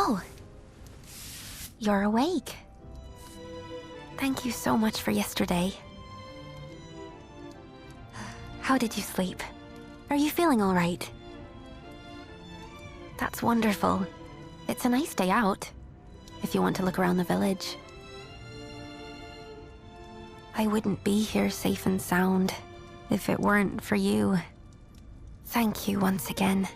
Oh, you're awake. Thank you so much for yesterday. How did you sleep? Are you feeling all right? That's wonderful. It's a nice day out, if you want to look around the village. I wouldn't be here safe and sound if it weren't for you. Thank you once again.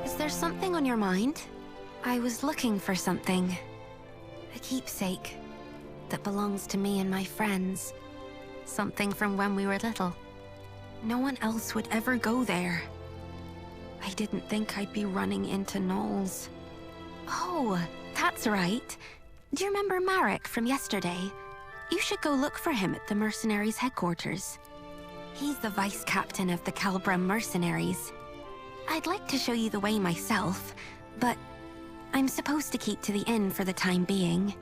Is there something on your mind? I was looking for something. A keepsake that belongs to me and my friends. Something from when we were little. No one else would ever go there. I didn't think I'd be running into gnolls. Oh, that's right. Do you remember Marek from yesterday? You should go look for him at the mercenaries' headquarters. He's the vice captain of the Calbrum mercenaries. I'd like to show you the way myself, but I'm supposed to keep to the inn for the time being.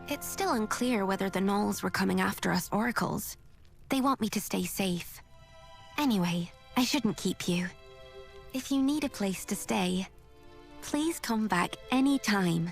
It's still unclear whether the gnolls were coming after us oracles. They want me to stay safe. Anyway, I shouldn't keep you. If you need a place to stay, please come back any time.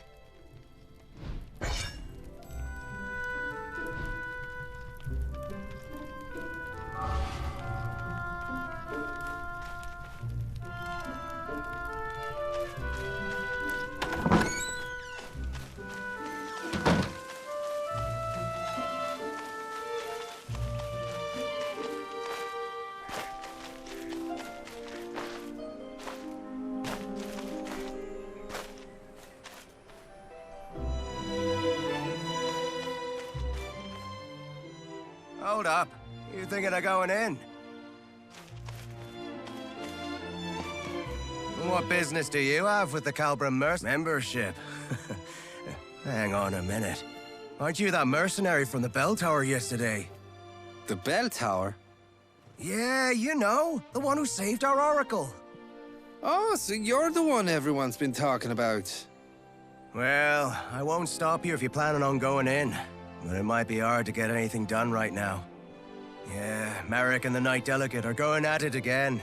Hold up. You thinking of going in? What business do you have with the Calbrum membership? Hang on a minute. Aren't you that mercenary from the bell tower yesterday? The bell tower? Yeah, you know. The one who saved our oracle. Oh, so you're the one everyone's been talking about. Well, I won't stop you if you're planning on going in. But it might be hard to get anything done right now. Yeah, Marek and the Knight Delegate are going at it again.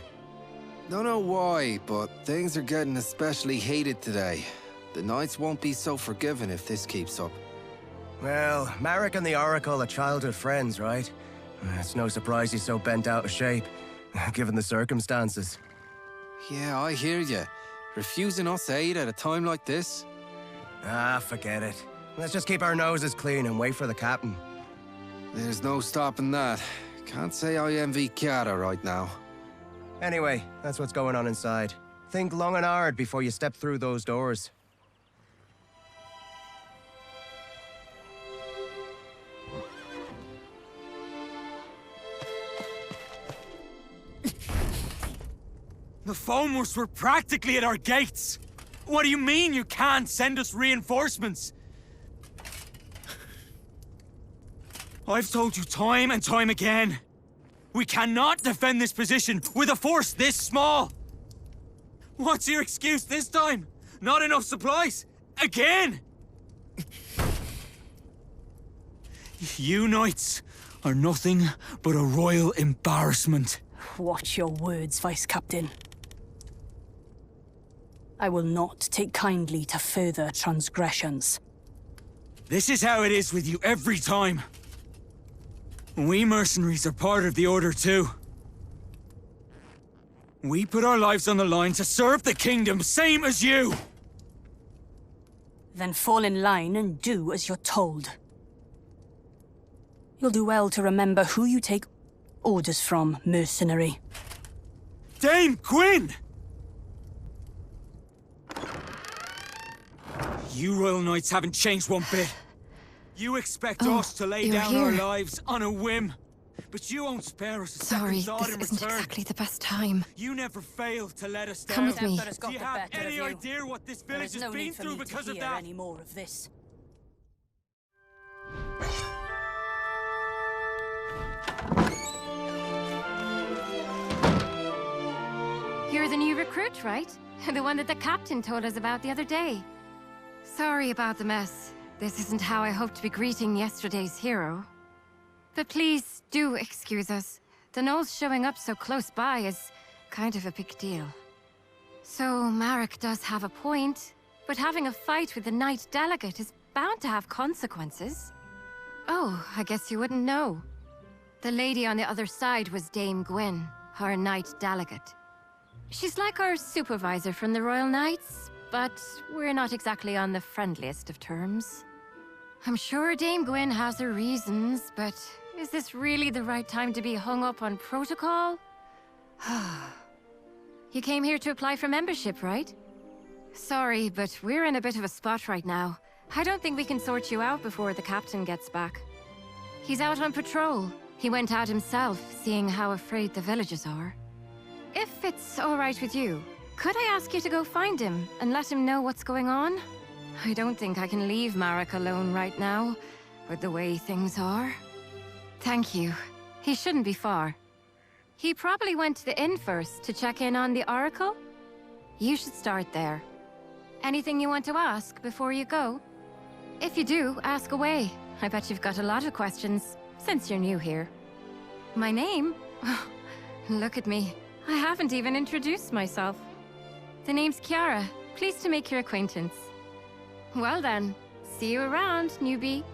Don't know why, but things are getting especially heated today. The Knights won't be so forgiving if this keeps up. Well, Marek and the Oracle are childhood friends, right? It's no surprise he's so bent out of shape, given the circumstances. Yeah, I hear you. Refusing us aid at a time like this? Ah, forget it. Let's just keep our noses clean and wait for the captain. There's no stopping that. Can't say I envy Chiara right now. Anyway, that's what's going on inside. Think long and hard before you step through those doors. The Foamers were practically at our gates. What do you mean you can't send us reinforcements? I've told you time and time again. We cannot defend this position with a force this small. What's your excuse this time? Not enough supplies? Again? You knights are nothing but a royal embarrassment. Watch your words, Vice Captain. I will not take kindly to further transgressions. This is how it is with you every time. We mercenaries are part of the Order too. We put our lives on the line to serve the kingdom, same as you! Then fall in line and do as you're told. You'll do well to remember who you take orders from, mercenary. Dame Gwyn! You Royal Knights haven't changed one bit. You expect us to lay down our lives on a whim, but you won't spare us a second thought in return. This isn't exactly the best time. You never fail to let us down. Come with me. Do you have any idea what this village has been through because of that? Any more of this. You're the new recruit, right? The one that the captain told us about the other day. Sorry about the mess. This isn't how I hoped to be greeting yesterday's hero. But please do excuse us. The gnolls showing up so close by is kind of a big deal. So Marek does have a point, but having a fight with the Knight Delegate is bound to have consequences. Oh, I guess you wouldn't know. The lady on the other side was Dame Gwyn, our Knight Delegate. She's like our supervisor from the Royal Knights, but we're not exactly on the friendliest of terms. I'm sure Dame Gwyn has her reasons, but is this really the right time to be hung up on protocol? You came here to apply for membership, right? Sorry, but we're in a bit of a spot right now. I don't think we can sort you out before the captain gets back. He's out on patrol. He went out himself, seeing how afraid the villagers are. If it's all right with you, could I ask you to go find him and let him know what's going on? I don't think I can leave Marek alone right now, with the way things are. Thank you. He shouldn't be far. He probably went to the inn first to check in on the Oracle. You should start there. Anything you want to ask before you go? If you do, ask away. I bet you've got a lot of questions, since you're new here. My name? Look at me. I haven't even introduced myself. The name's Kiara. Pleased to make your acquaintance. Well then, see you around, newbie.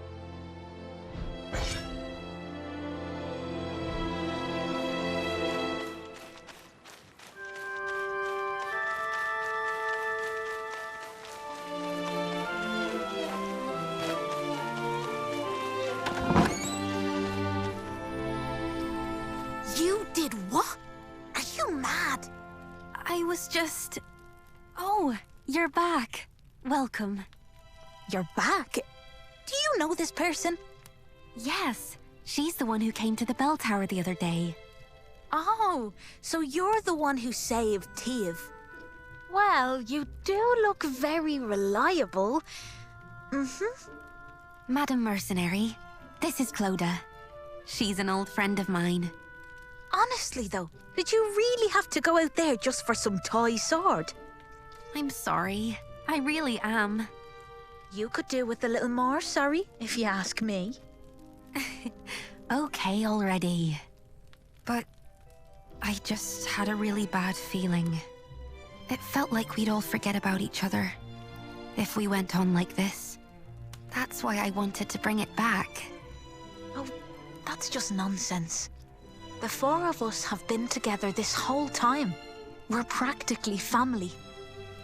You did what? Are you mad? I was just... Oh, you're back. Welcome. You're back? Do you know this person? Yes, she's the one who came to the bell tower the other day. Oh, so you're the one who saved Teve. Well, you do look very reliable. Madam Mercenary, this is Clodagh. She's an old friend of mine. Honestly, though, did you really have to go out there just for some toy sword? I'm sorry. I really am. You could do with a little more sorry, if you ask me. Okay, already. But I just had a really bad feeling. It felt like we'd all forget about each other if we went on like this. That's why I wanted to bring it back. Oh, that's just nonsense. The four of us have been together this whole time. We're practically family.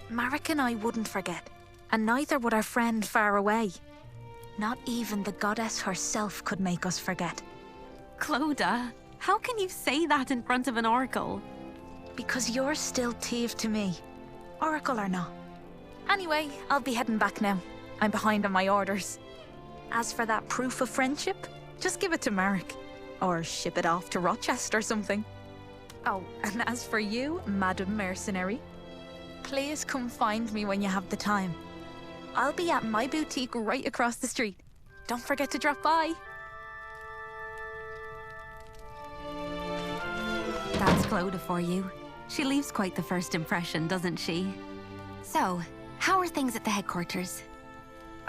Marek and I wouldn't forget, and neither would our friend far away. Not even the goddess herself could make us forget. Clodagh, how can you say that in front of an oracle? Because you're still Teve to me, oracle or not. Anyway, I'll be heading back now. I'm behind on my orders. As for that proof of friendship, just give it to Marek. Or ship it off to Rochester or something. Oh, and as for you, Madam Mercenary, please come find me when you have the time. I'll be at my boutique right across the street. Don't forget to drop by. That's Clodagh for you. She leaves quite the first impression, doesn't she? So, how are things at the headquarters?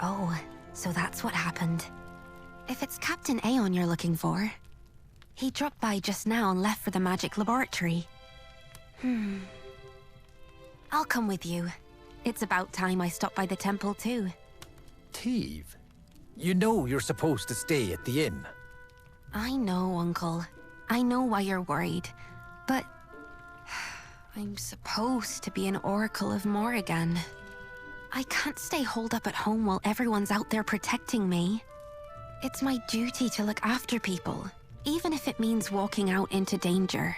Oh, so that's what happened. If it's Captain Aeon you're looking for, he dropped by just now and left for the magic laboratory. I'll come with you. It's about time I stopped by the temple too. Teve, you know you're supposed to stay at the inn. I know, Uncle. I know why you're worried. But I'm supposed to be an Oracle of Morrigan. I can't stay holed up at home while everyone's out there protecting me. It's my duty to look after people, even if it means walking out into danger.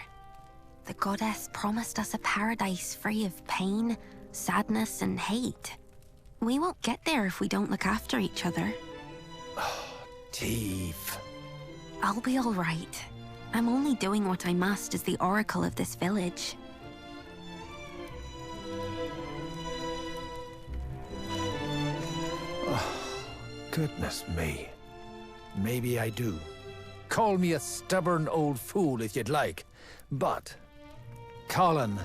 The goddess promised us a paradise free of pain, sadness, and hate. We won't get there if we don't look after each other. Teve. I'll be all right. I'm only doing what I must as the oracle of this village. Goodness me. Maybe I do. Call me a stubborn old fool if you'd like, but Colin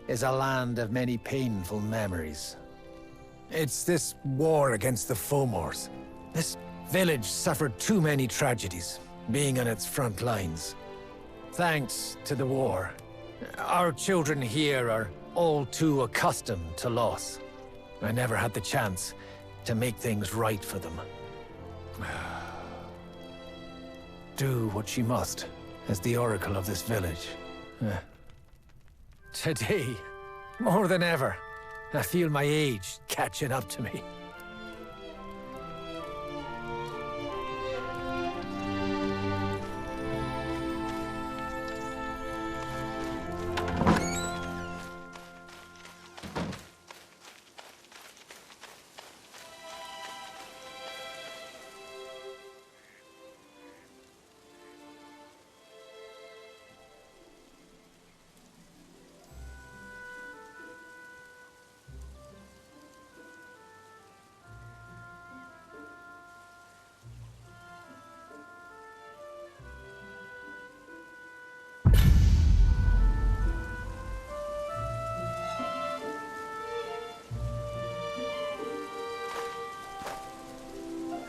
is a land of many painful memories. It's this war against the Fomors. This village suffered too many tragedies. being on its front lines. Thanks to the war, our children here are all too accustomed to loss. I never had the chance to make things right for them. Do what she must as the oracle of this village. Today, more than ever, I feel my age catching up to me.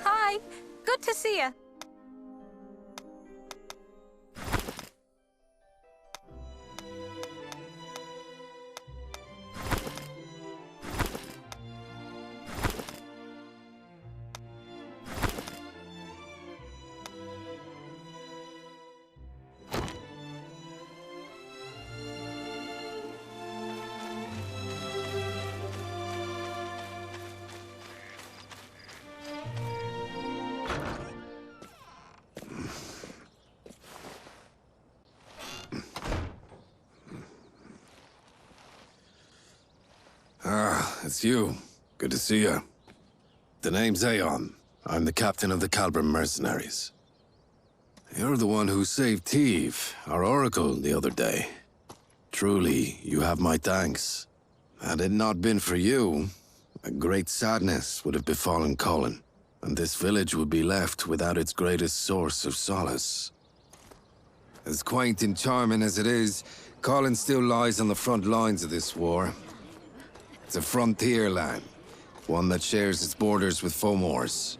Hi, good to see you. It's you. Good to see you. The name's Aeon. I'm the captain of the Calbrim mercenaries. You're the one who saved Teve, our oracle, the other day. Truly, you have my thanks. Had it not been for you, a great sadness would have befallen Colin, and this village would be left without its greatest source of solace. As quaint and charming as it is, Colin still lies on the front lines of this war. It's a frontier land, one that shares its borders with Fomor's.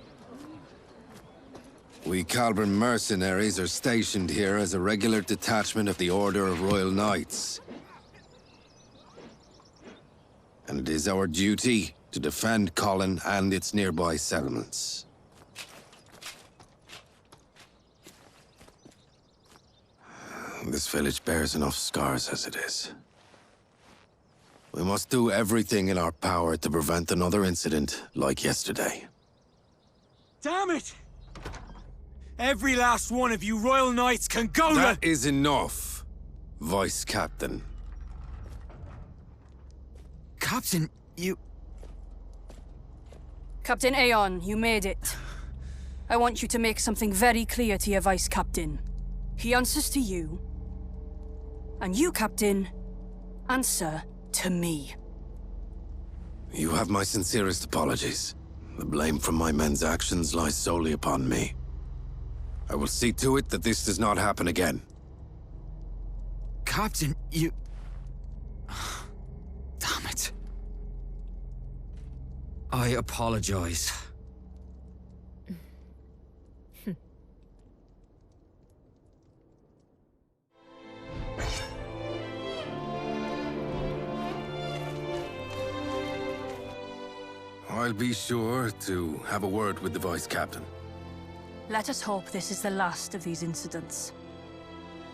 We Calbrim mercenaries are stationed here as a regular detachment of the Order of Royal Knights. And it is our duty to defend Colin and its nearby settlements. This village bears enough scars as it is. We must do everything in our power to prevent another incident like yesterday. Damn it! Every last one of you Royal Knights can go That is enough, Vice Captain. Captain, you... Captain Aeon, you made it. I want you to make something very clear to your Vice Captain. He answers to you. And you, Captain, answer to me. You have my sincerest apologies. The blame for my men's actions lies solely upon me. I will see to it that this does not happen again. Captain, you... Damn it. I apologize. I'll be sure to have a word with the Vice Captain. Let us hope this is the last of these incidents.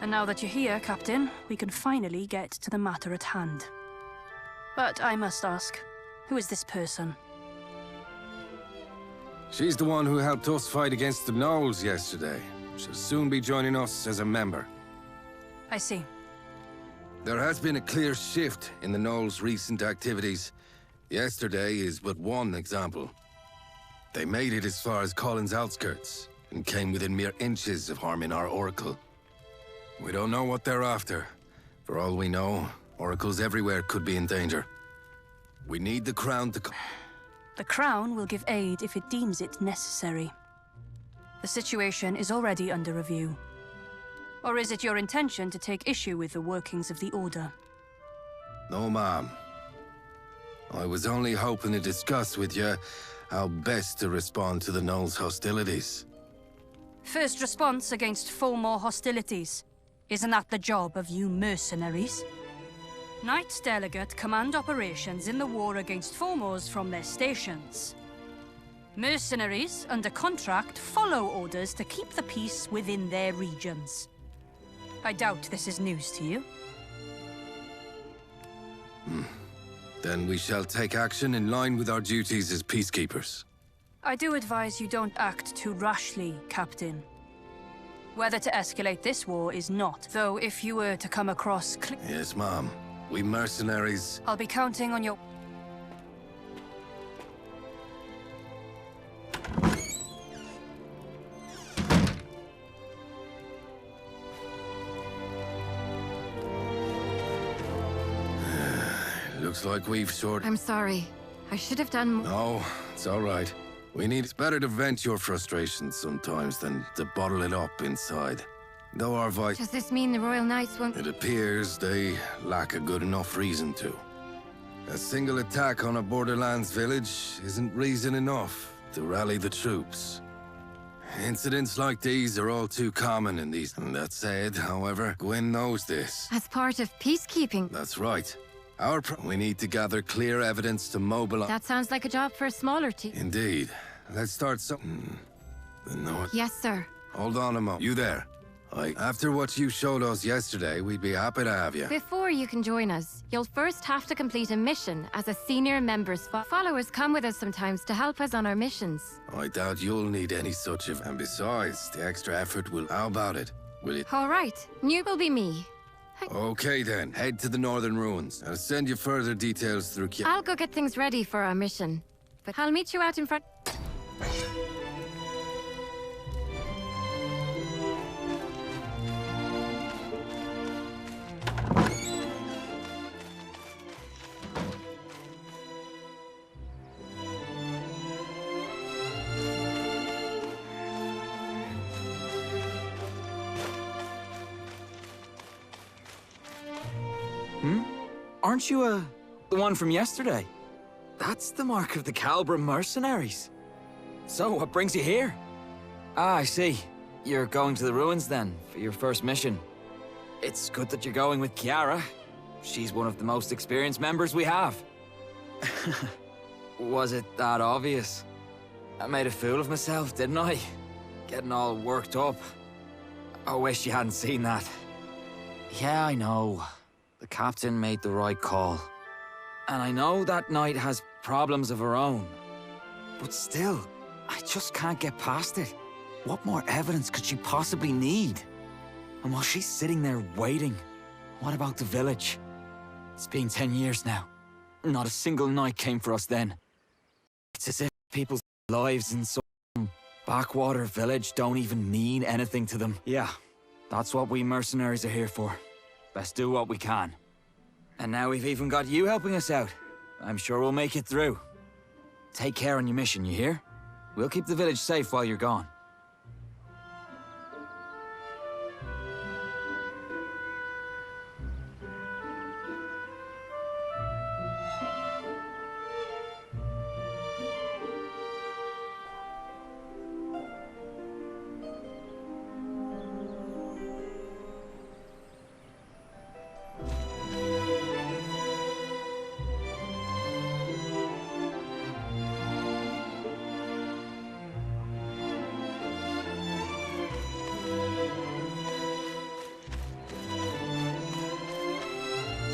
And now that you're here, Captain, we can finally get to the matter at hand. But I must ask, who is this person? She's the one who helped us fight against the Gnolls yesterday. She'll soon be joining us as a member. I see. There has been a clear shift in the Gnolls' recent activities. Yesterday is but one example. They made it as far as Colin's outskirts, and came within mere inches of harming our Oracle. We don't know what they're after. For all we know, Oracles everywhere could be in danger. We need the Crown to... The Crown will give aid if it deems it necessary. The situation is already under review. Or is it your intention to take issue with the workings of the Order? No, ma'am. I was only hoping to discuss with you how best to respond to the Gnolls' hostilities. First response against Fulmore hostilities. Isn't that the job of you mercenaries? Knights Delegate command operations in the war against Fulmores from their stations. Mercenaries, under contract, follow orders to keep the peace within their regions. I doubt this is news to you. Then we shall take action in line with our duties as peacekeepers. I do advise you don't act too rashly, Captain. Whether to escalate this war is not, though if you were to come across Yes, Mom. We mercenaries... I'll be counting on your... Looks like we've short... I'm sorry. I should have done more. No, it's all right. It's better to vent your frustrations sometimes than to bottle it up inside. Though our voice... Does this mean the Royal Knights won't... It appears they lack a good enough reason to. A single attack on a Borderlands village isn't reason enough to rally the troops. Incidents like these are all too common in these... And that said, however, Gwyn knows this. As part of peacekeeping? That's right. We need to gather clear evidence to mobilize... That sounds like a job for a smaller team. Indeed. Let's start something. The North... Yes, sir. Hold on a moment. You there? After what you showed us yesterday, we'd be happy to have you. Before you can join us, you'll first have to complete a mission as a senior member's followers come with us sometimes to help us on our missions. I doubt you'll need any such of... And besides, the extra effort will... How about it? Will it? All right. New will be me. Okay then, head to the northern ruins. I'll send you further details through I'll go get things ready for our mission. But I'll meet you out in front... Aren't you, the one from yesterday? That's the mark of the Calbra mercenaries. So, what brings you here? Ah, I see. You're going to the ruins, then, for your first mission. It's good that you're going with Kiara. She's one of the most experienced members we have. Was it that obvious? I made a fool of myself, didn't I? Getting all worked up. I wish you hadn't seen that. Yeah, I know. The captain made the right call. And I know that Knight has problems of her own. But still, I just can't get past it. What more evidence could she possibly need? And while she's sitting there waiting, what about the village? It's been 10 years now. Not a single Knight came for us then. It's as if people's lives in some backwater village don't even mean anything to them. Yeah, that's what we mercenaries are here for. Best do what we can. And now we've even got you helping us out. I'm sure we'll make it through. Take care on your mission, you hear? We'll keep the village safe while you're gone.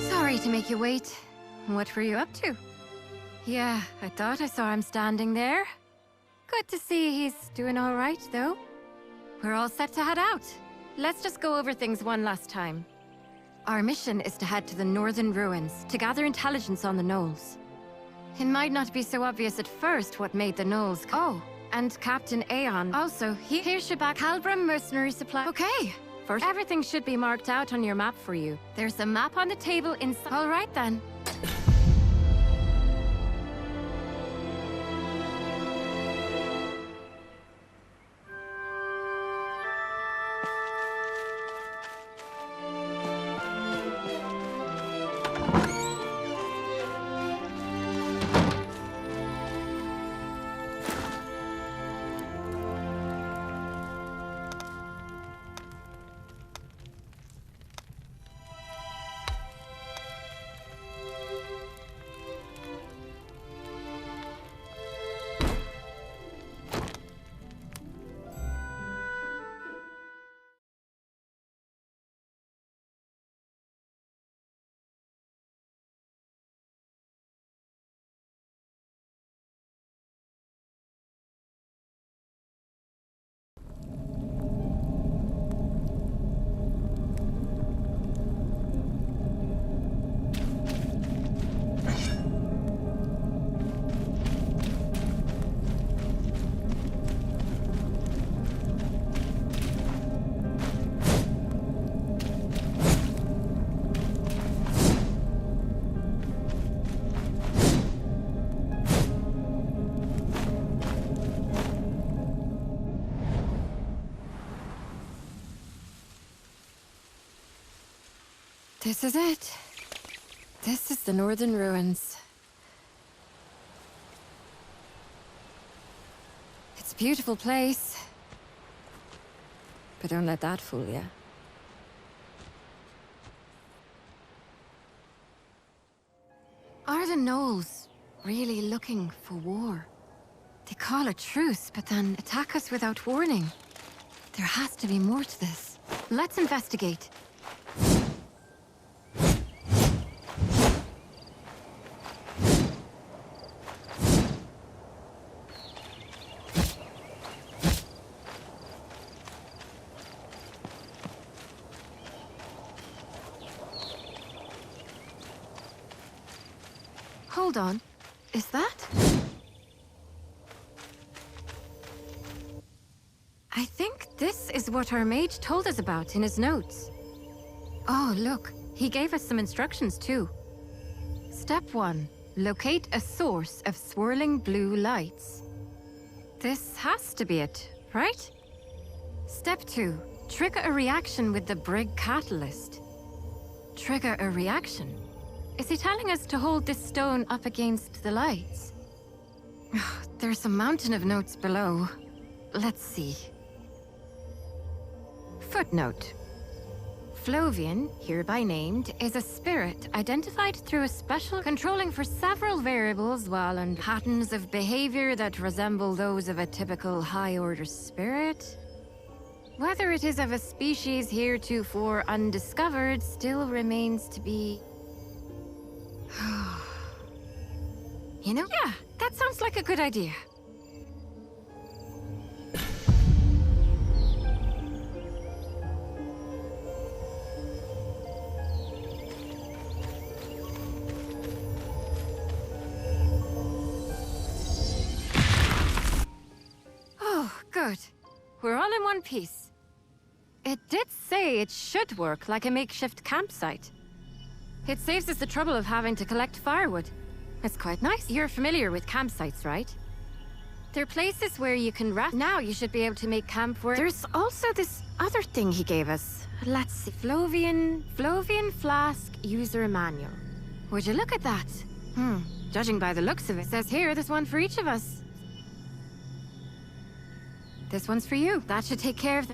Sorry to make you wait. What were you up to? Yeah, I thought I saw him standing there. Good to see he's doing all right, though. We're all set to head out. Let's just go over things one last time. Our mission is to head to the northern ruins to gather intelligence on the gnolls. It might not be so obvious at first what made the gnolls Oh, and Captain Aeon. Also, here should back Calbram mercenary supply. Okay. First, everything should be marked out on your map for you. There's a map on the table inside. All right, then. This is it. This is the Northern Ruins. It's a beautiful place. But don't let that fool you. Are the Knolls really looking for war? They call a truce, but then attack us without warning. There has to be more to this. Let's investigate. Hold on. Is that? I think this is what our mage told us about in his notes. Oh, look. He gave us some instructions, too. Step 1. Locate a source of swirling blue lights. This has to be it, right? Step 2. Trigger a reaction with the Brig catalyst. Trigger a reaction? Is he telling us to hold this stone up against the lights? There's a mountain of notes below. Let's see. Footnote. Flovian, hereby named, is a spirit identified through a special controlling for several variables while on patterns of behavior that resemble those of a typical high-order spirit. Whether it is of a species heretofore undiscovered still remains to be... You know? Yeah, that sounds like a good idea. Oh, good. We're all in one piece. It did say it should work like a makeshift campsite. It saves us the trouble of having to collect firewood. It's quite nice. You're familiar with campsites, right? They're places where you can rest. Now you should be able to make camp work. There's also this other thing he gave us. Let's see. Flovian Flask User Manual. Would you look at that? Judging by the looks of it, it says here there's one for each of us. This one's for you. That should take care of the...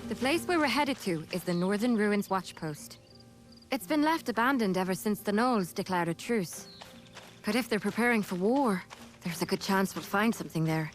The place we were headed to is the Northern Ruins Watchpost. It's been left abandoned ever since the Knolls declared a truce. But if they're preparing for war, there's a good chance we'll find something there.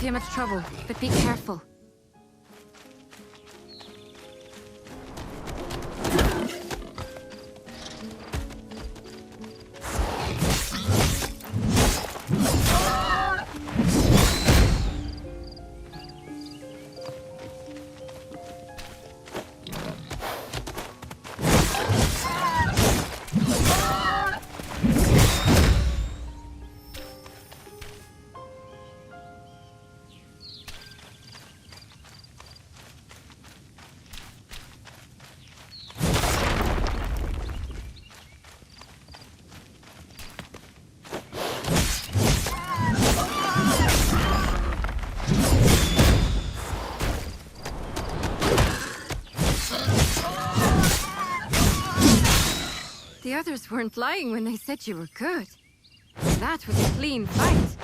too much trouble, but be careful. The others weren't lying when they said you were good. That was a clean fight.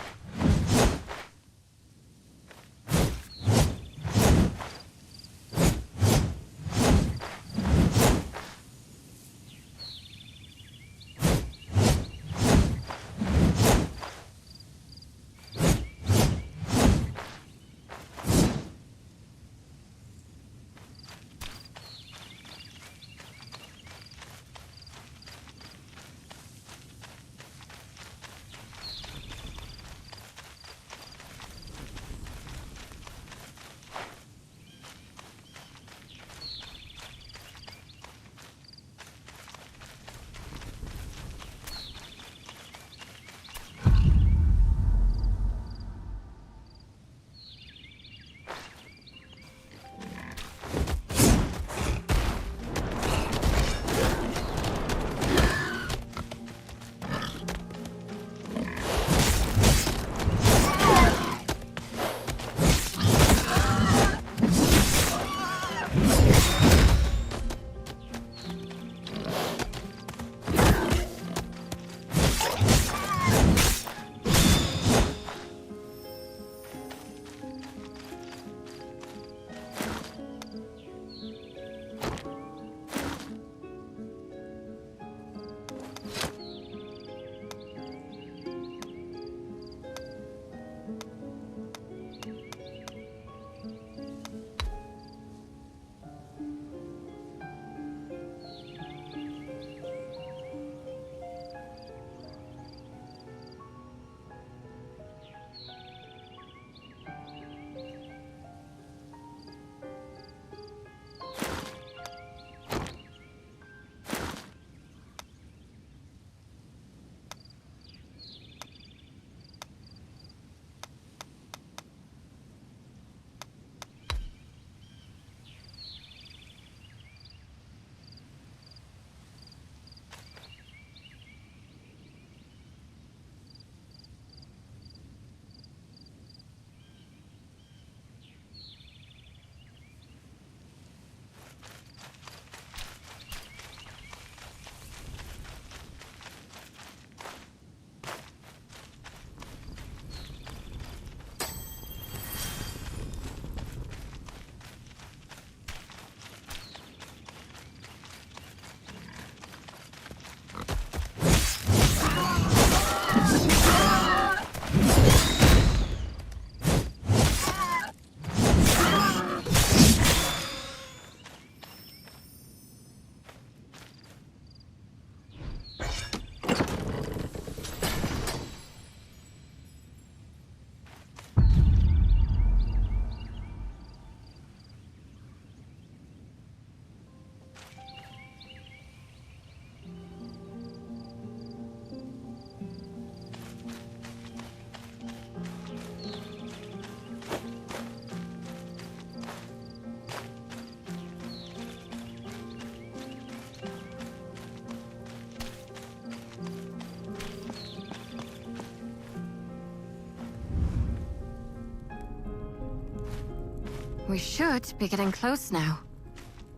We should be getting close now.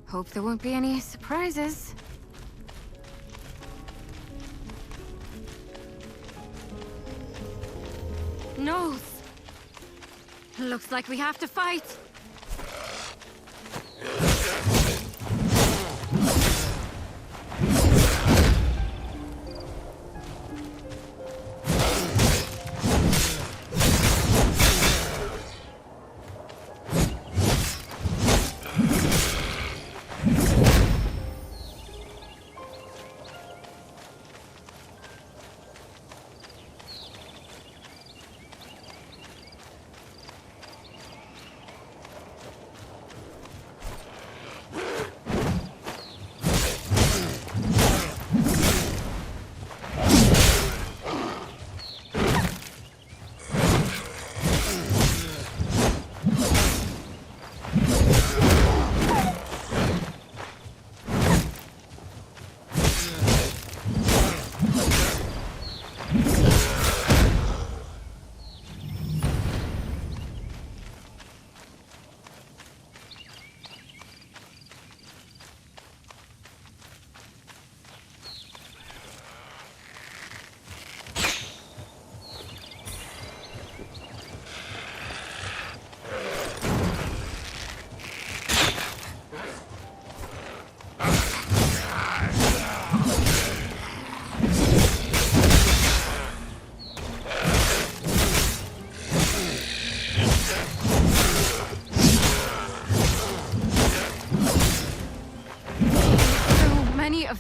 Hope there won't be any surprises. Nose! Looks like we have to fight.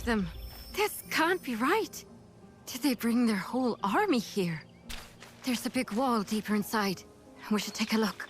of them. This can't be right. Did they bring their whole army here? There's a big wall deeper inside. We should take a look.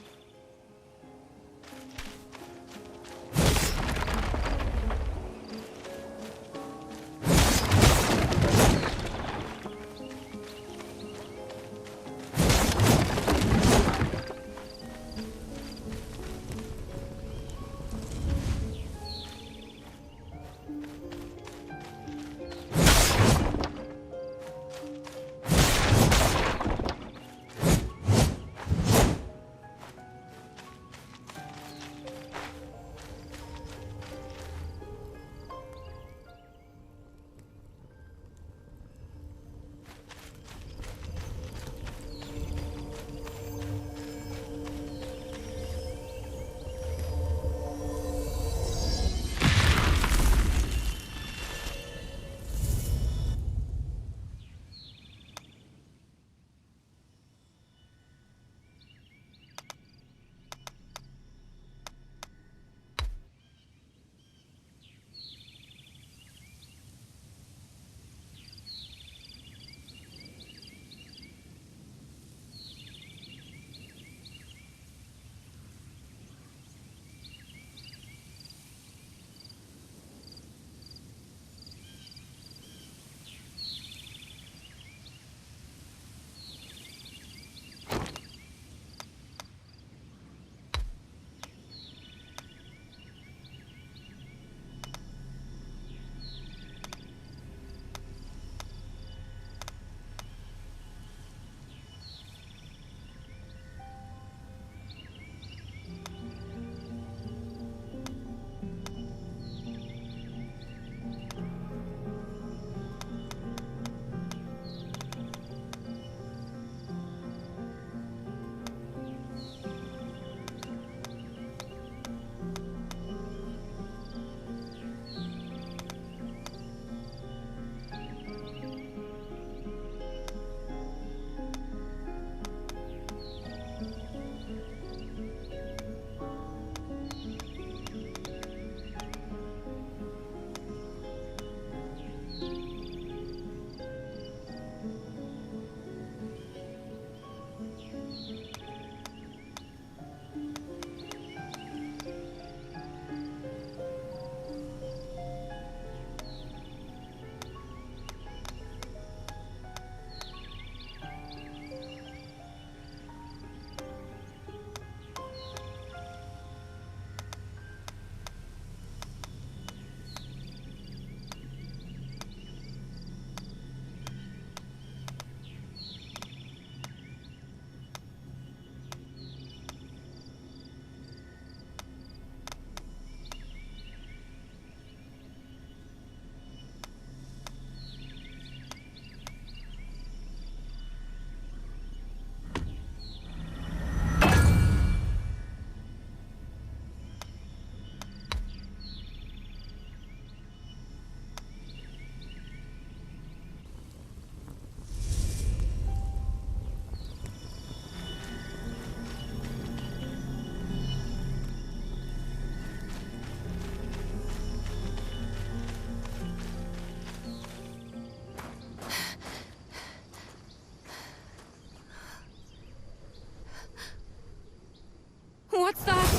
What's that?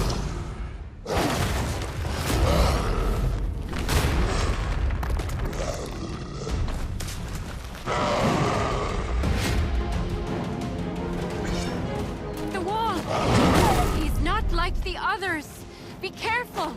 The wall! He's not like the others! Be careful!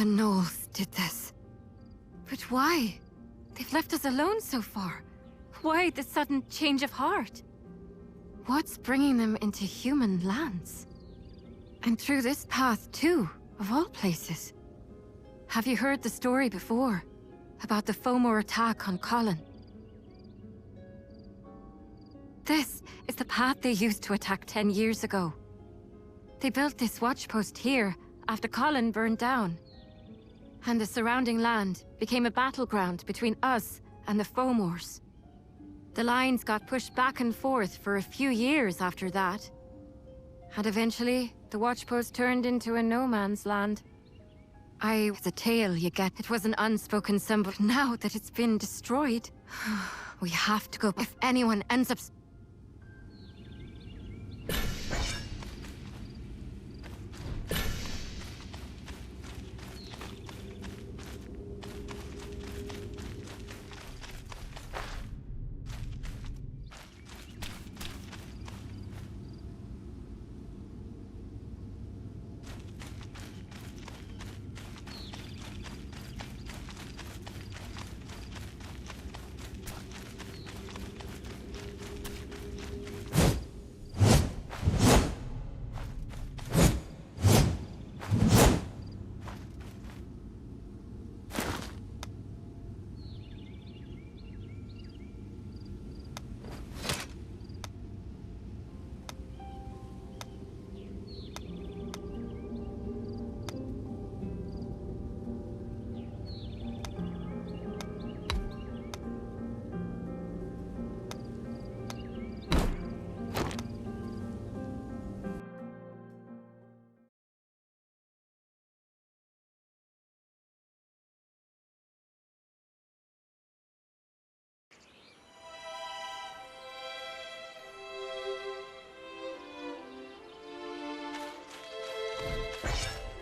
The Knolls did this. But why? They've left us alone so far. Why the sudden change of heart? What's bringing them into human lands? And through this path too, of all places. Have you heard the story before? About the Fomor attack on Colin? This is the path they used to attack 10 years ago. They built this watchpost here after Colin burned down. And the surrounding land became a battleground between us and the Fomors. The lines got pushed back and forth for a few years after that. And eventually, the watchpost turned into a no-man's land. It's a tale you get. It was an unspoken symbol. Now that it's been destroyed, we have to go. If anyone ends up...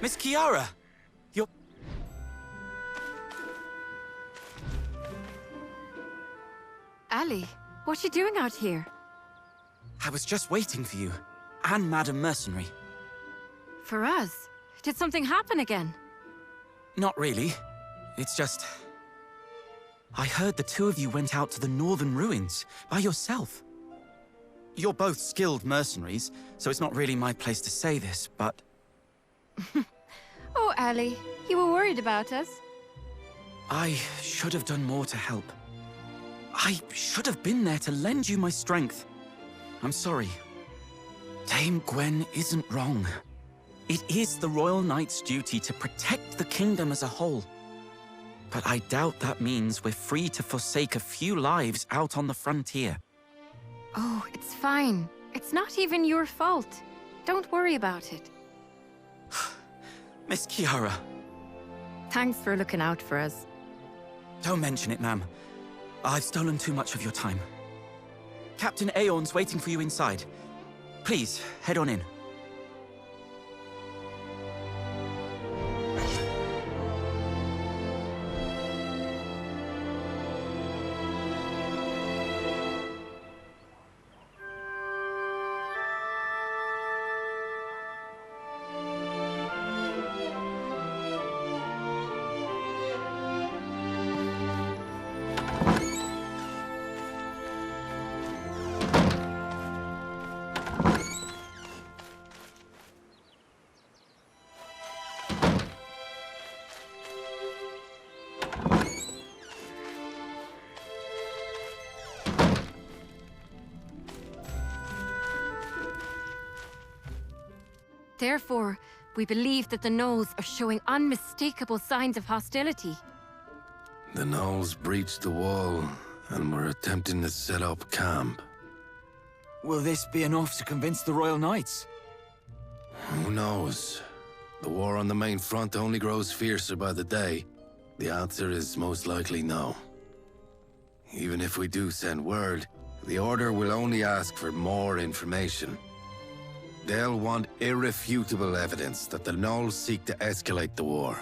Miss Kiara! You're... Ali, what are you doing out here? I was just waiting for you. And Madam Mercenary. For us? Did something happen again? Not really. It's just... I heard the two of you went out to the northern ruins by yourself. You're both skilled mercenaries, so it's not really my place to say this, but... Oh, Ali, you were worried about us. I should have done more to help. I should have been there to lend you my strength. I'm sorry. Dame Gwen isn't wrong. It is the Royal Knight's duty to protect the kingdom as a whole. But I doubt that means we're free to forsake a few lives out on the frontier. Oh, it's fine. It's not even your fault. Don't worry about it. Miss Kiara. Thanks for looking out for us. Don't mention it, ma'am. I've stolen too much of your time. Captain Aeon's waiting for you inside. Please, head on in. Therefore, we believe that the Knolls are showing unmistakable signs of hostility. The Knolls breached the wall and were attempting to set up camp. Will this be enough to convince the Royal Knights? Who knows? The war on the main front only grows fiercer by the day. The answer is most likely no. Even if we do send word, the Order will only ask for more information. They'll want irrefutable evidence that the Knolls seek to escalate the war.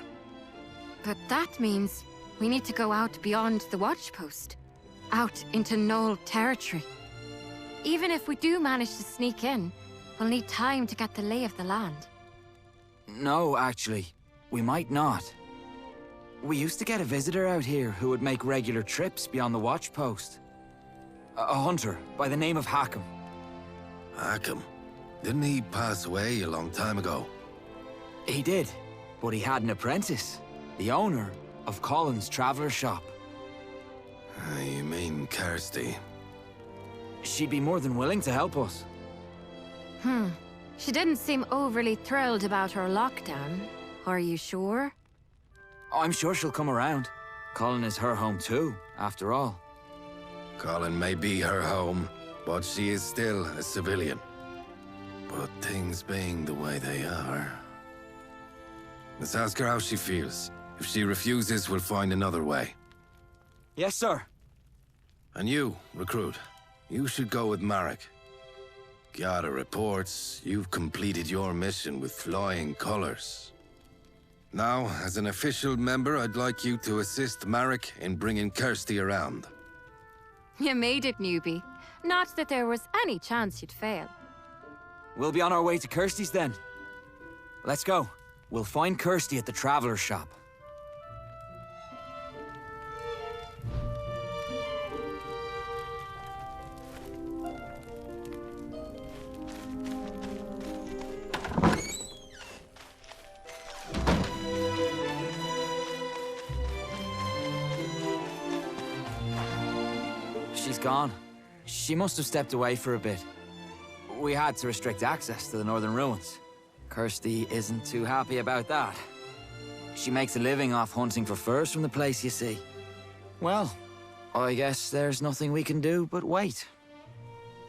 But that means we need to go out beyond the watchpost, out into Knoll territory. Even if we do manage to sneak in, we'll need time to get the lay of the land. No, actually. We might not. We used to get a visitor out here who would make regular trips beyond the watch post. A hunter by the name of Hackham. Hackham? Didn't he pass away a long time ago? He did, but he had an apprentice, the owner of Colin's Traveller Shop. You mean Kirsty? She'd be more than willing to help us. She didn't seem overly thrilled about her lockdown. Are you sure? I'm sure she'll come around. Colin is her home too, after all. Colin may be her home, but she is still a civilian. But things being the way they are... Let's ask her how she feels. If she refuses, we'll find another way. Yes, sir. And you, recruit, you should go with Marek. Gather reports, you've completed your mission with flying colors. Now, as an official member, I'd like you to assist Marek in bringing Kirsty around. You made it, newbie. Not that there was any chance you'd fail. We'll be on our way to Kirsty's then. Let's go. We'll find Kirsty at the Traveller Shop. She's gone. She must have stepped away for a bit. We had to restrict access to the northern ruins. Kirsty isn't too happy about that. She makes a living off hunting for furs from the place, you see. Well, I guess there's nothing we can do but wait.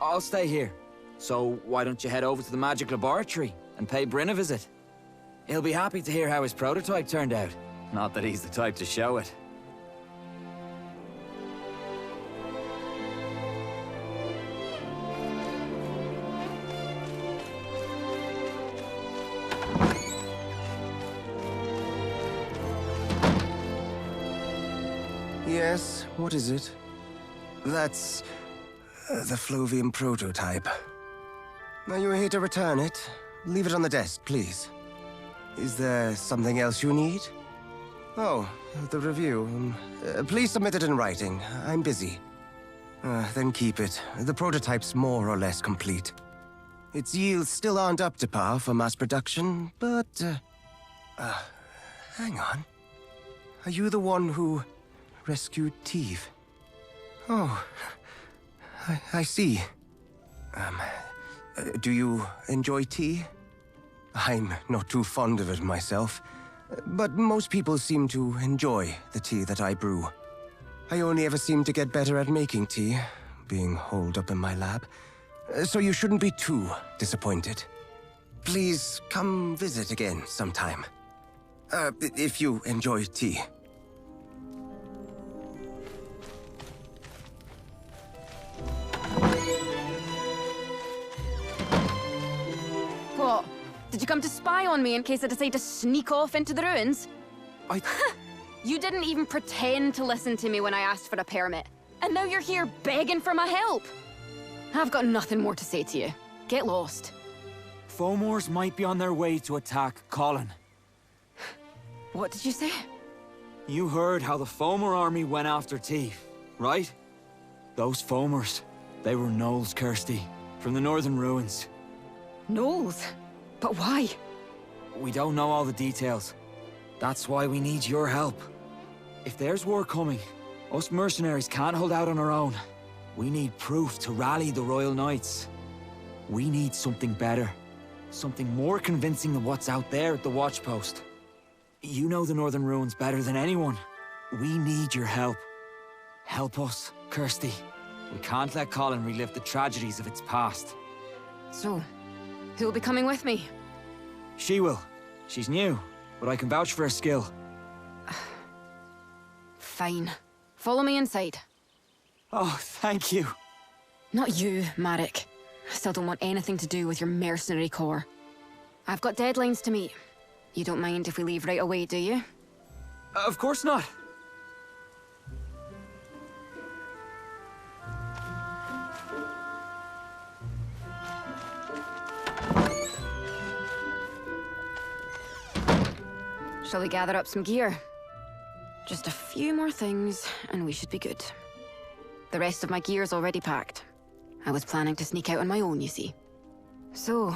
I'll stay here. So why don't you head over to the magic laboratory and pay Bryn a visit? He'll be happy to hear how his prototype turned out. Not that he's the type to show it. Yes, what is it? That's... the Flovian prototype. Are you here to return it? Leave it on the desk, please. Is there something else you need? Oh, the review. Please submit it in writing. I'm busy. Then keep it. The prototype's more or less complete. Its yields still aren't up to par for mass production, but... hang on. Are you the one who... rescued Teve? Oh, I see. Do you enjoy tea? I'm not too fond of it myself, but most people seem to enjoy the tea that I brew. I only ever seem to get better at making tea, being holed up in my lab, so you shouldn't be too disappointed. Please come visit again sometime. If you enjoy tea. What? Did you come to spy on me in case I decide to sneak off into the ruins? You didn't even pretend to listen to me when I asked for a permit. And now you're here begging for my help. I've got nothing more to say to you. Get lost. Fomors might be on their way to attack Colin. What did you say? You heard how the Fomor army went after Teve, right? Those Fomors, they were gnolls, Kirsty, from the northern ruins. Gnolls? But why? We don't know all the details. That's why we need your help. If there's war coming, us mercenaries can't hold out on our own. We need proof to rally the Royal Knights. We need something better. Something more convincing than what's out there at the watchpost. You know the northern ruins better than anyone. We need your help. Help us, Kirsty. We can't let Colin relive the tragedies of its past. So, who'll be coming with me? She will. She's new, but I can vouch for her skill. Fine. Follow me inside. Oh, thank you. Not you, Marek. I still don't want anything to do with your mercenary corps. I've got deadlines to meet. You don't mind if we leave right away, do you? Of course not. Shall we gather up some gear? Just a few more things, and we should be good. The rest of my gear's already packed. I was planning to sneak out on my own, you see. So,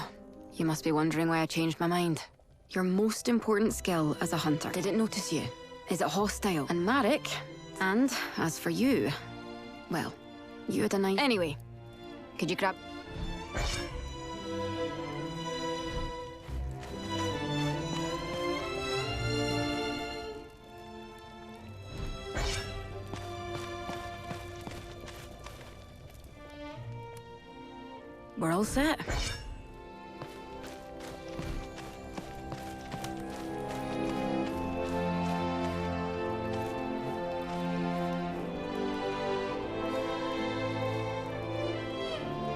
you must be wondering why I changed my mind. Your most important skill as a hunter. Didn't notice you. Is it hostile? And Marek? And, as for you, well, you had a nice... Anyway, could you grab... We're all set.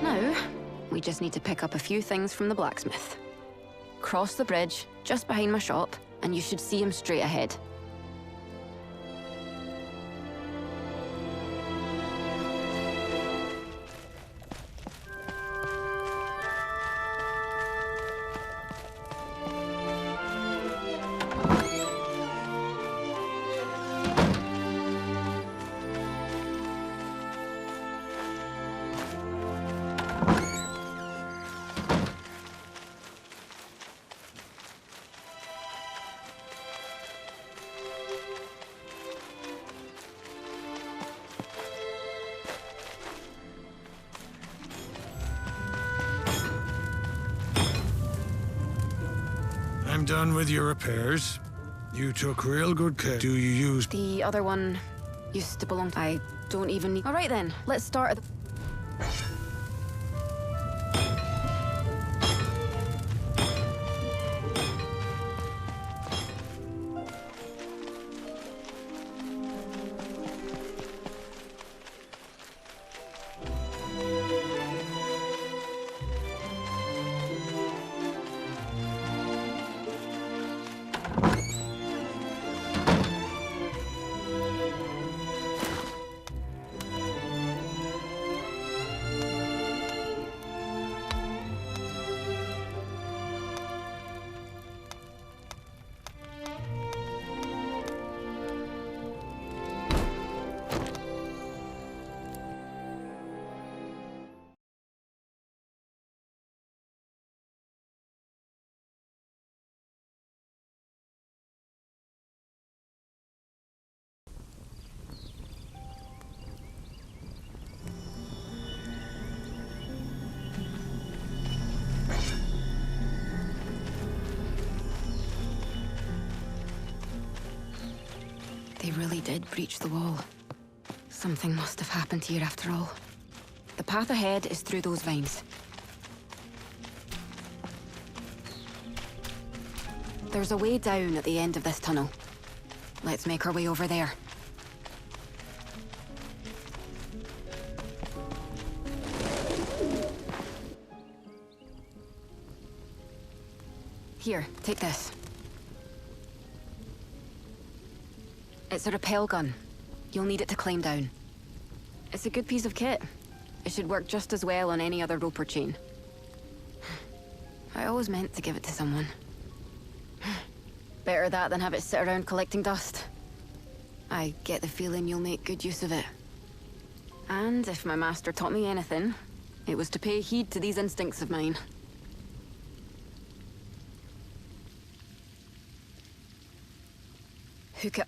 Now, we just need to pick up a few things from the blacksmith. Cross the bridge, just behind my shop, and you should see him straight ahead. I'm done with your repairs. You took real good care. Do you use... The other one used to belong... I don't even need... All right then, let's start at the... They really did breach the wall. Something must have happened here after all. The path ahead is through those vines. There's a way down at the end of this tunnel. Let's make our way over there. Here, take this. It's a rappel gun. You'll need it to climb down. It's a good piece of kit. It should work just as well on any other rope or chain. I always meant to give it to someone. Better that than have it sit around collecting dust. I get the feeling you'll make good use of it. And if my master taught me anything, it was to pay heed to these instincts of mine. Hook it.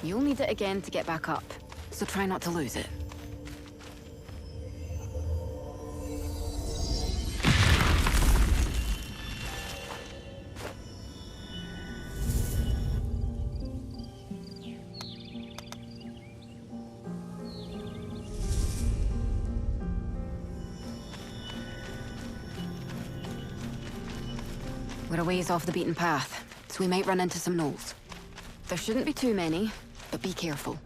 You'll need it again to get back up, so try not to lose it. We're a ways off the beaten path, so we might run into some gnolls. There shouldn't be too many, but be careful.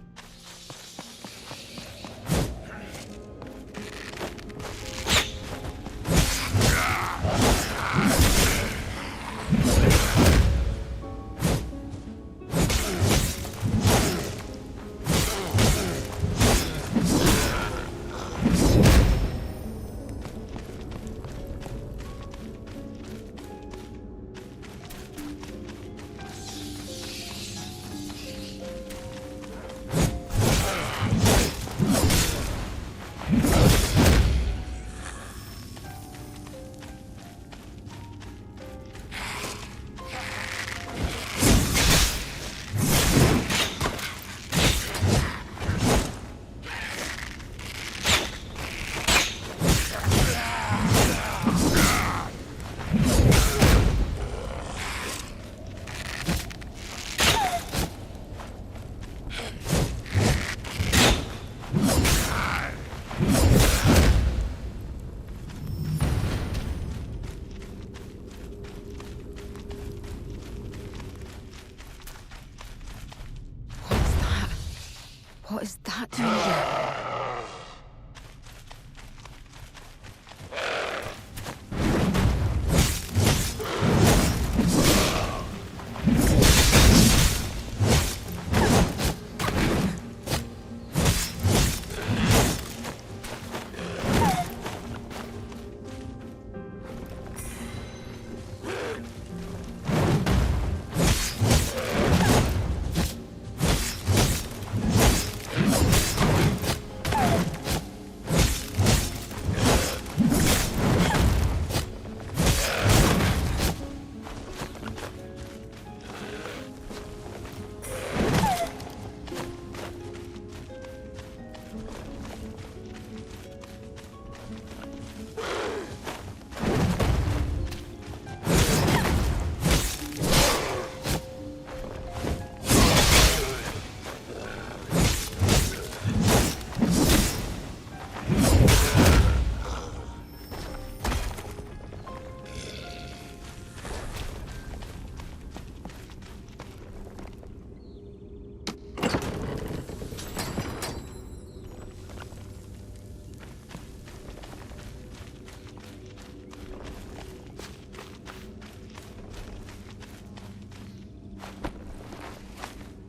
not doing here?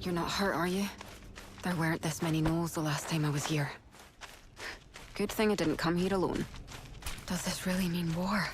You're not hurt, are you? There weren't this many gnolls the last time I was here. Good thing I didn't come here alone. Does this really mean war?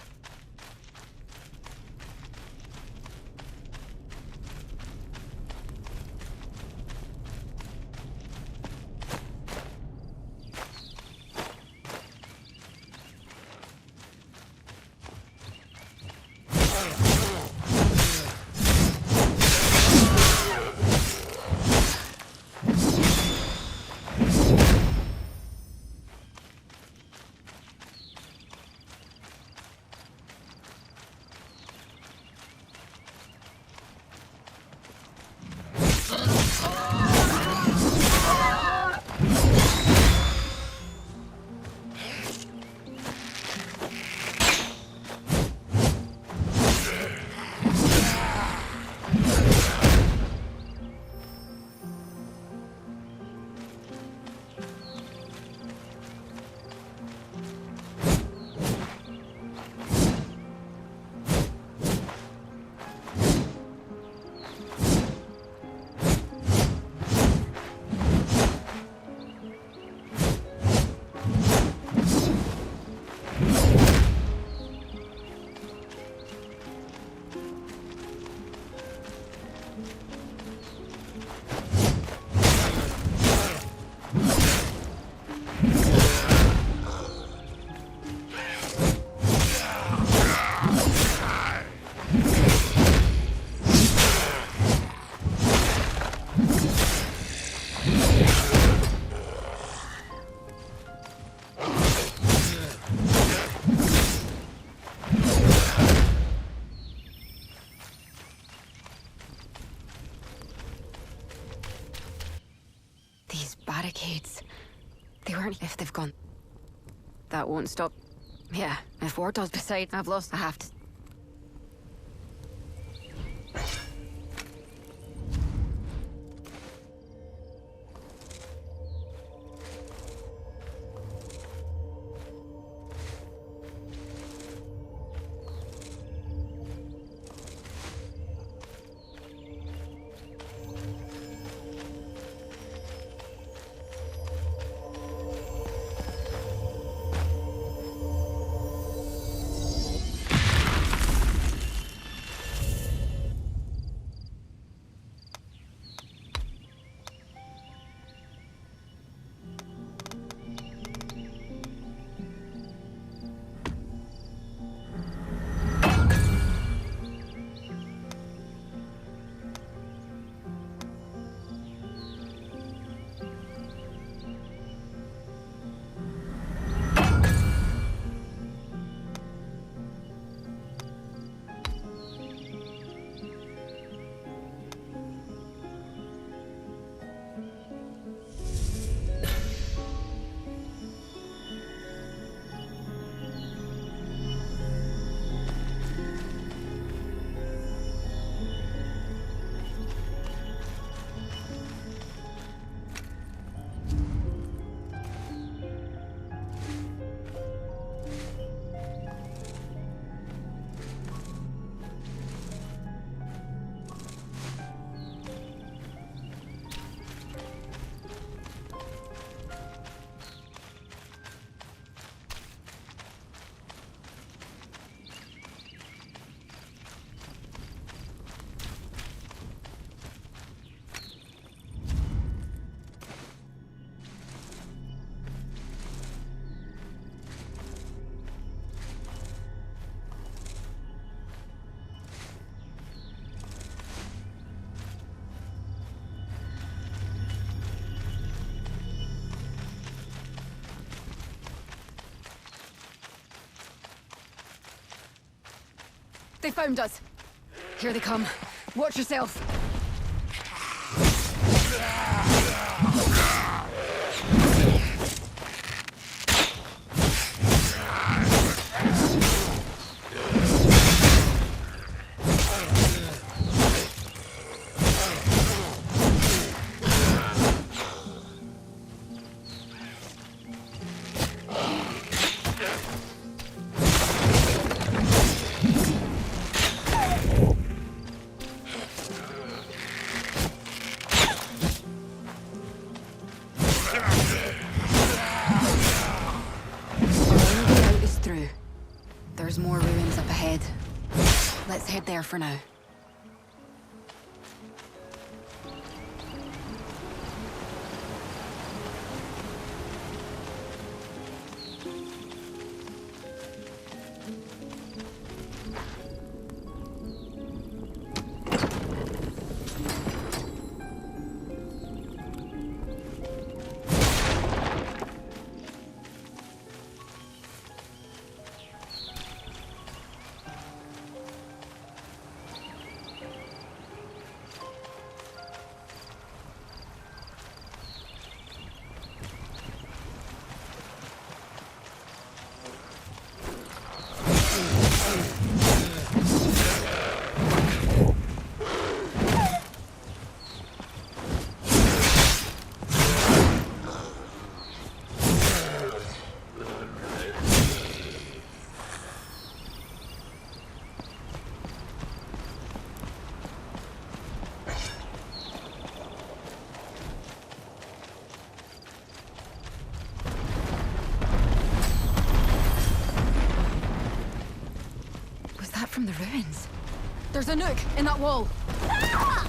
Barricades. They weren't if they've gone. That won't stop. Yeah, if war does decide I've lost, I have to. They found us. Here they come. Watch yourself. There's more ruins up ahead. Let's head there for now. From the ruins. There's a nook in that wall. Ah!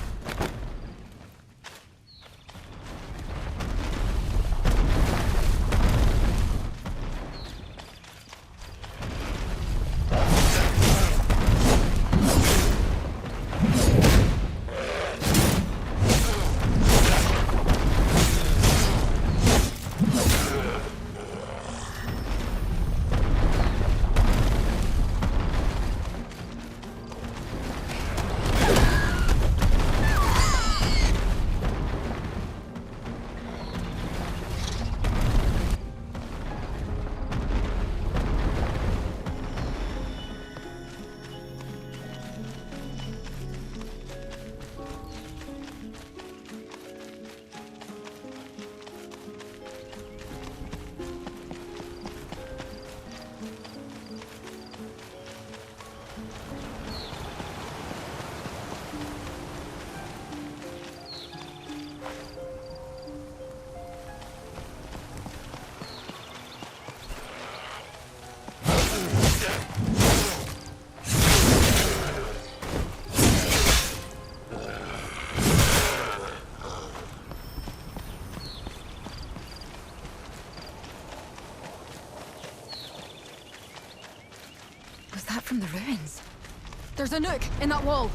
From the ruins. There's a nook in that wall.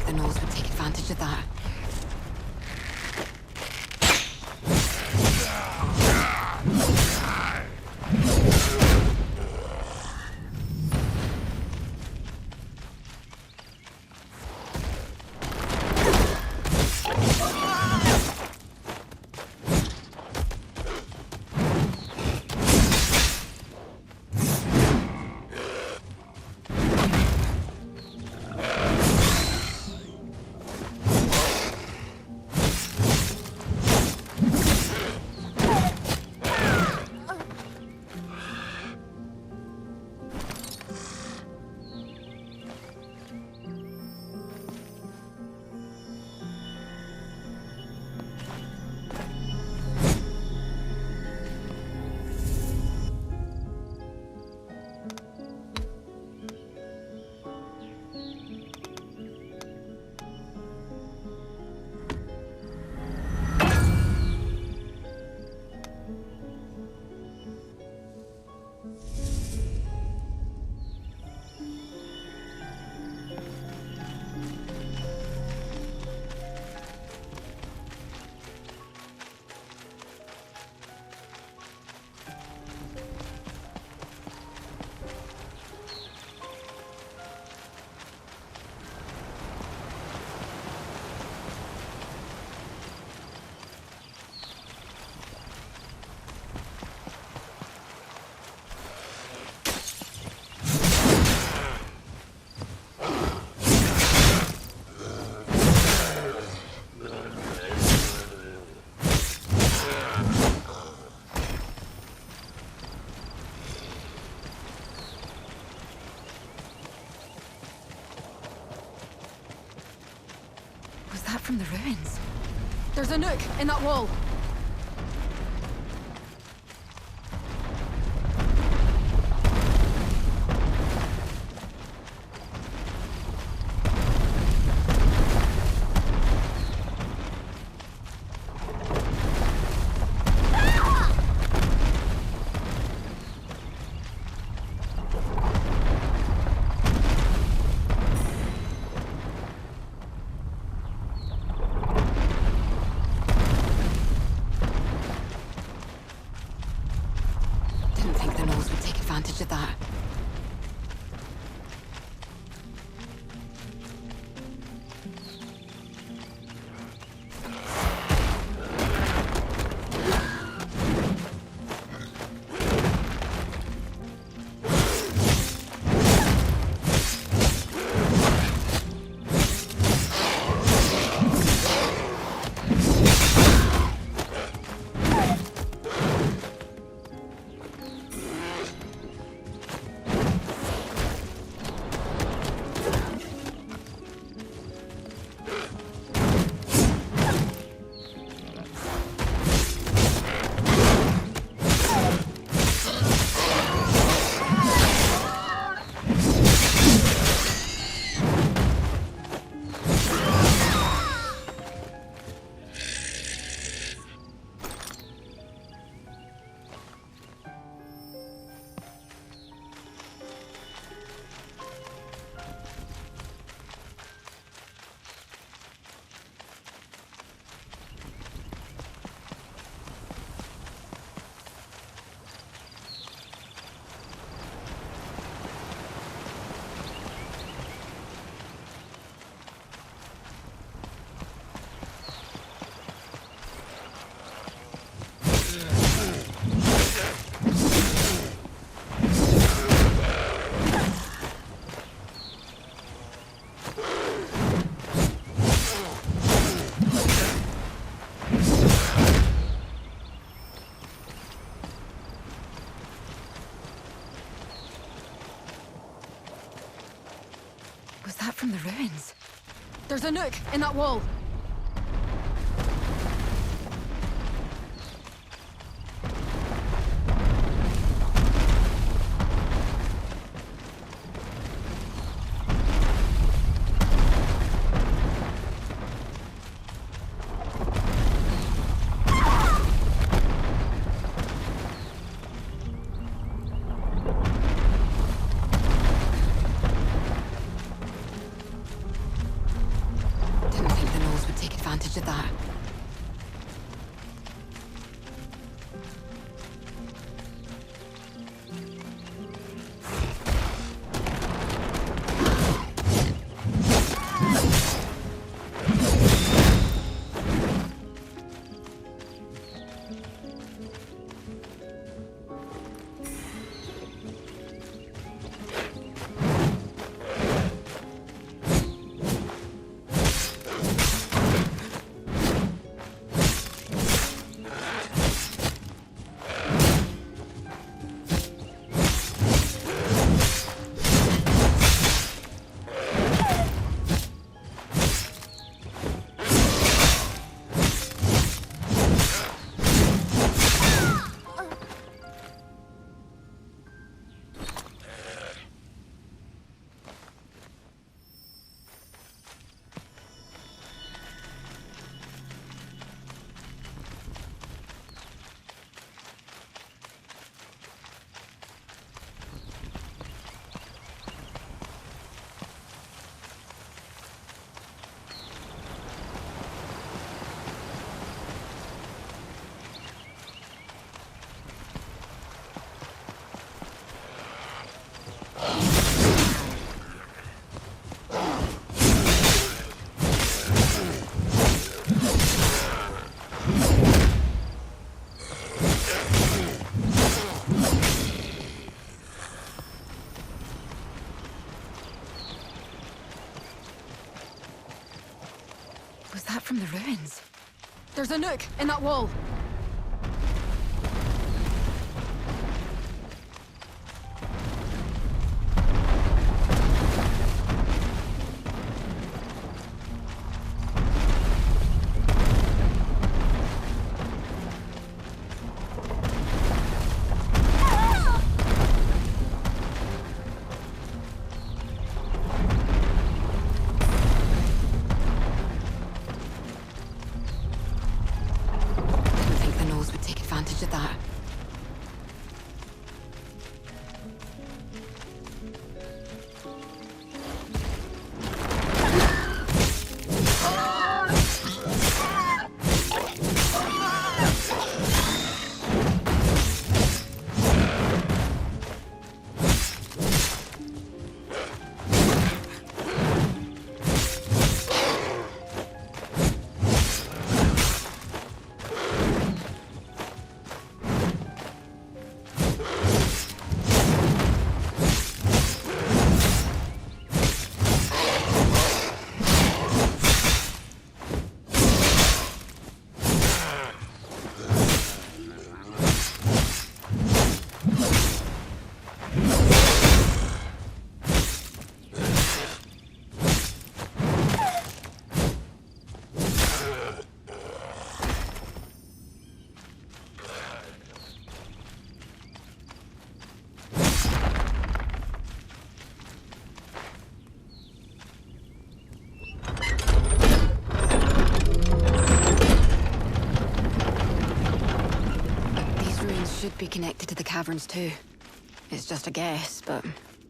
the gnolls would take advantage of that. From the ruins. There's a nook in that wall. Advantage of that. From the ruins. There's a nook in that wall. from the ruins. There's a nook in that wall. Should be connected to the caverns too. It's just a guess, but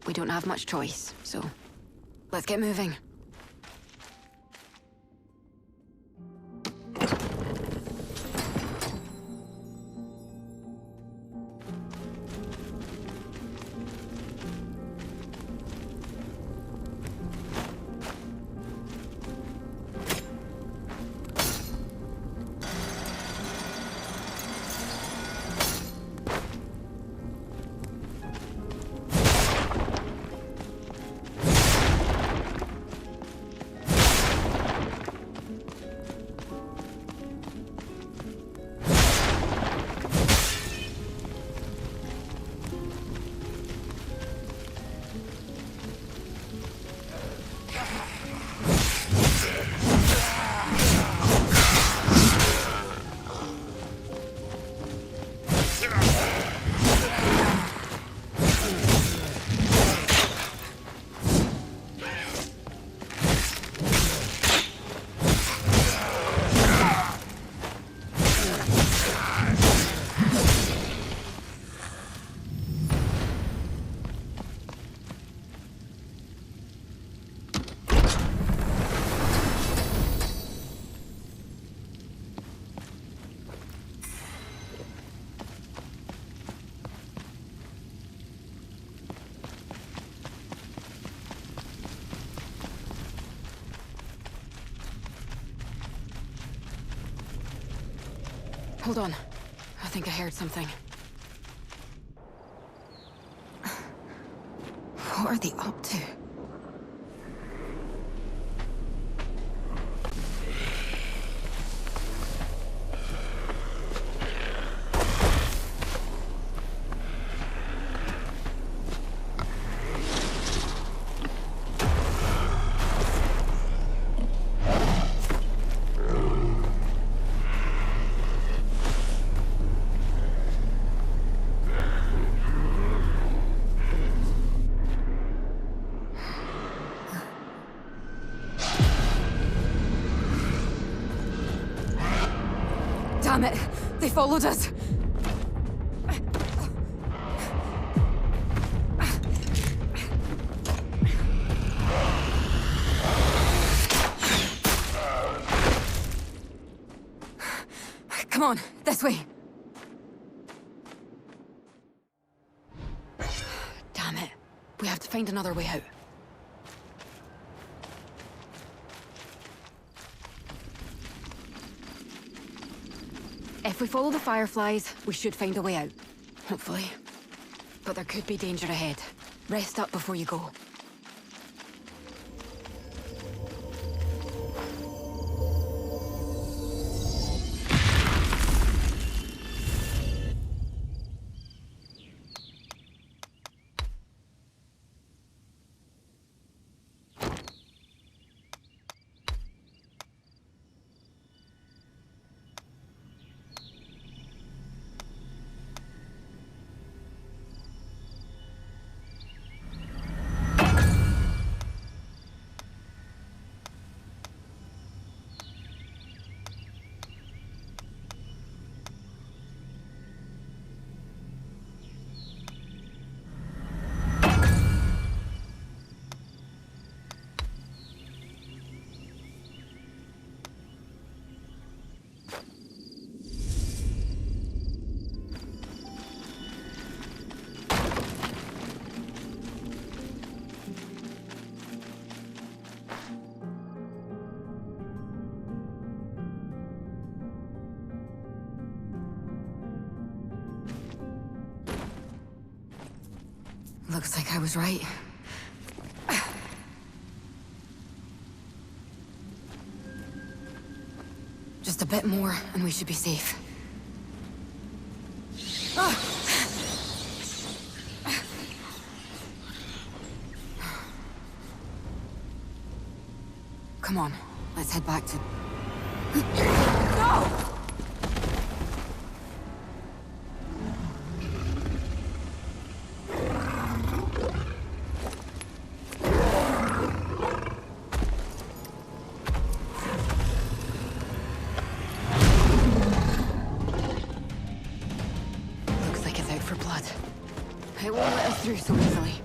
we don't have much choice, so let's get moving. Hold on. I think I heard something. What are they up to? Damn it! They followed us! Come on, this way! Damn it. We have to find another way out. If we follow the fireflies, we should find a way out. Hopefully. But there could be danger ahead. Rest up before you go. Looks like I was right. Just a bit more, and we should be safe. Come on, let's head back to... No! Looks like it's out for blood. It won't let us through so easily.